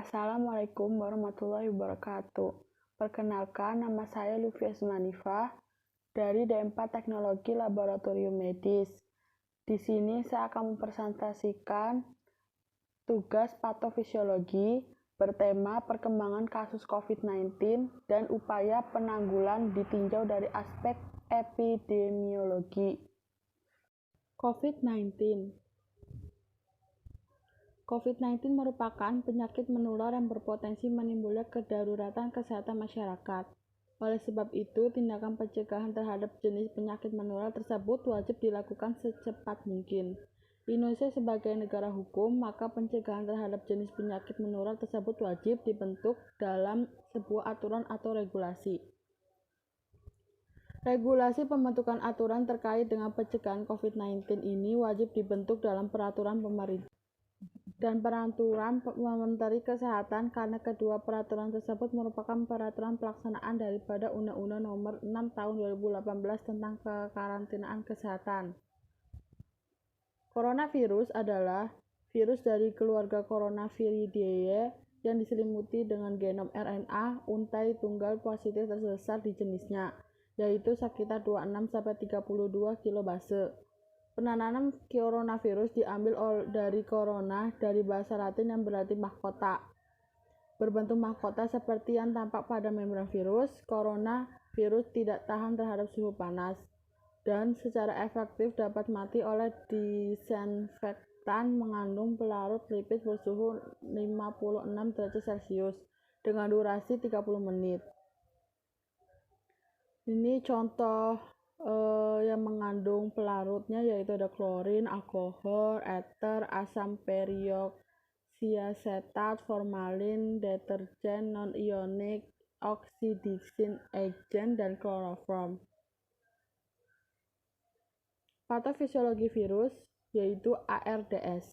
Assalamualaikum warahmatullahi wabarakatuh. Perkenalkan, nama saya Lufia Zumanifah dari D4 Teknologi Laboratorium Medis. Di sini saya akan mempresentasikan tugas patofisiologi bertema perkembangan kasus COVID-19 dan upaya penanggulan ditinjau dari aspek epidemiologi. COVID-19 merupakan penyakit menular yang berpotensi menimbulkan kedaruratan kesehatan masyarakat. Oleh sebab itu, tindakan pencegahan terhadap jenis penyakit menular tersebut wajib dilakukan secepat mungkin. Indonesia sebagai negara hukum, maka pencegahan terhadap jenis penyakit menular tersebut wajib dibentuk dalam sebuah aturan atau regulasi. Regulasi pembentukan aturan terkait dengan pencegahan COVID-19 ini wajib dibentuk dalam peraturan pemerintah dan peraturan Menteri Kesehatan, karena kedua peraturan tersebut merupakan peraturan pelaksanaan daripada Undang-Undang Nomor 6 Tahun 2018 tentang kekarantinaan kesehatan. Coronavirus adalah virus dari keluarga Coronaviridae yang diselimuti dengan genom RNA untai tunggal positif terbesar di jenisnya, yaitu sekitar 26-32 kilobase. Penanaman coronavirus diambil dari corona dari bahasa Latin yang berarti mahkota. Berbentuk mahkota seperti yang tampak pada membran virus, coronavirus tidak tahan terhadap suhu panas dan secara efektif dapat mati oleh disinfektan mengandung pelarut lipid bersuhu 56 derajat Celcius dengan durasi 30 menit. Ini contoh yang mengandung pelarutnya, yaitu ada klorin, alkohol, ether, asam perioksiasetat, formalin, deterjen non-ionik, oxidizing agent, dan kloroform. Patofisiologi virus, yaitu ARDS,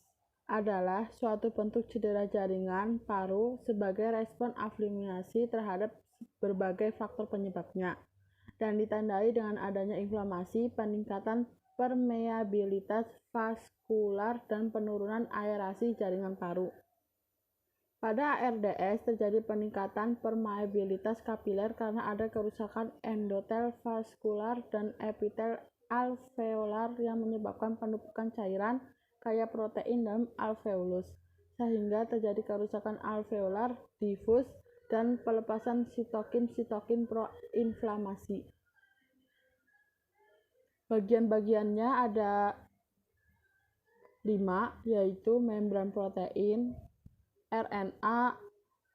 adalah suatu bentuk cedera jaringan paru sebagai respon inflamasi terhadap berbagai faktor penyebabnya, dan ditandai dengan adanya inflamasi, peningkatan permeabilitas vaskular, dan penurunan aerasi jaringan paru. Pada ARDS terjadi peningkatan permeabilitas kapiler karena ada kerusakan endotel vaskular dan epitel alveolar yang menyebabkan penumpukan cairan kaya protein dalam alveolus, sehingga terjadi kerusakan alveolar difus dan pelepasan sitokin proinflamasi. Bagian-bagiannya ada 5, yaitu membran protein, RNA,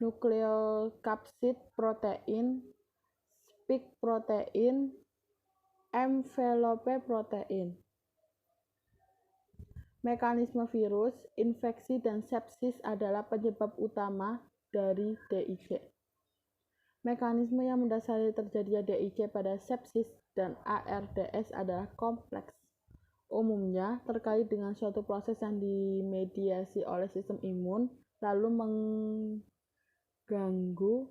nukleokapsid protein, spike protein, envelope protein. Mekanisme virus, infeksi, dan sepsis adalah penyebab utama dari DIC. Mekanisme yang mendasari terjadinya DIC pada sepsis dan ARDS adalah kompleks. Umumnya terkait dengan suatu proses yang dimediasi oleh sistem imun, lalu mengganggu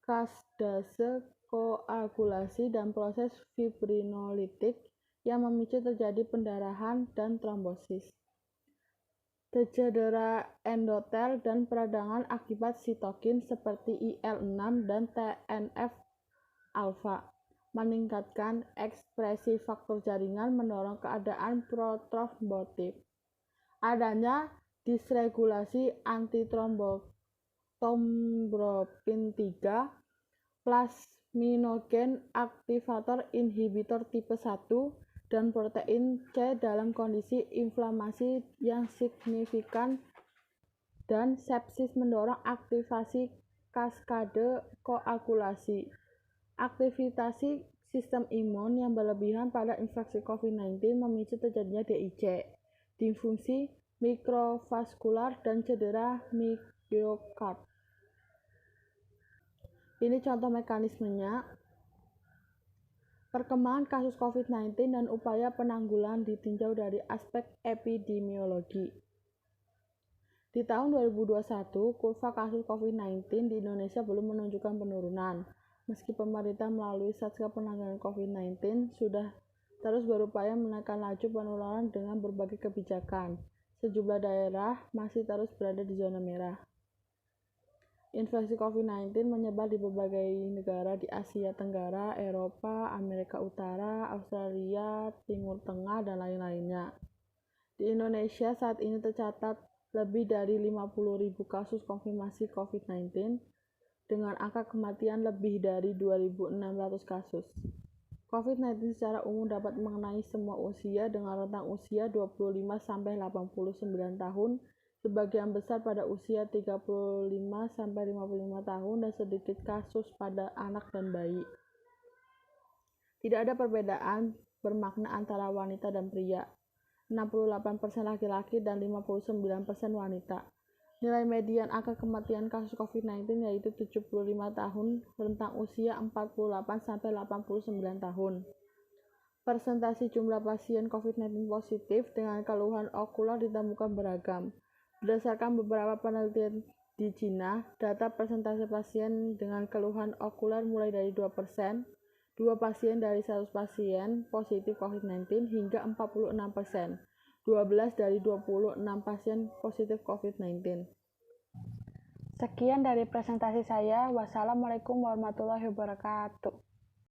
kasdase koagulasi dan proses fibrinolitik yang memicu terjadi pendarahan dan trombosis, cedera endotel, dan peradangan akibat sitokin seperti IL-6 dan TNF-alfa, meningkatkan ekspresi faktor jaringan, mendorong keadaan protrombotik. Adanya disregulasi antithrombotin 3, plasminogen aktivator inhibitor tipe 1, dan protein C dalam kondisi inflamasi yang signifikan, dan sepsis mendorong aktivasi kaskade koagulasi. Aktivitas sistem imun yang berlebihan pada infeksi COVID-19 memicu terjadinya DIC, disfungsi mikrovaskular, dan cedera miokard. Ini contoh mekanismenya. Perkembangan kasus COVID-19 dan upaya penanggulan ditinjau dari aspek epidemiologi. Di tahun 2021, kurva kasus COVID-19 di Indonesia belum menunjukkan penurunan. Meski pemerintah melalui Satgas Penanganan COVID-19 sudah terus berupaya menekan laju penularan dengan berbagai kebijakan, sejumlah daerah masih terus berada di zona merah. Infeksi COVID-19 menyebar di berbagai negara di Asia Tenggara, Eropa, Amerika Utara, Australia, Timur Tengah, dan lain-lainnya. Di Indonesia saat ini tercatat lebih dari 50.000 kasus konfirmasi COVID-19 dengan angka kematian lebih dari 2.600 kasus. COVID-19 secara umum dapat mengenai semua usia dengan rentang usia 25-89 tahun, sebagian besar pada usia 35-55 tahun dan sedikit kasus pada anak dan bayi. Tidak ada perbedaan bermakna antara wanita dan pria. 68% laki-laki dan 59% wanita. Nilai median angka kematian kasus COVID-19 yaitu 75 tahun, rentang usia 48-89 tahun. Persentase jumlah pasien COVID-19 positif dengan keluhan okular ditemukan beragam. Berdasarkan beberapa penelitian di Cina, data persentase pasien dengan keluhan okular mulai dari 2%, 2 pasien dari 100 pasien positif COVID-19 hingga 46%, 12 dari 26 pasien positif COVID-19. Sekian dari presentasi saya. Wassalamualaikum warahmatullahi wabarakatuh.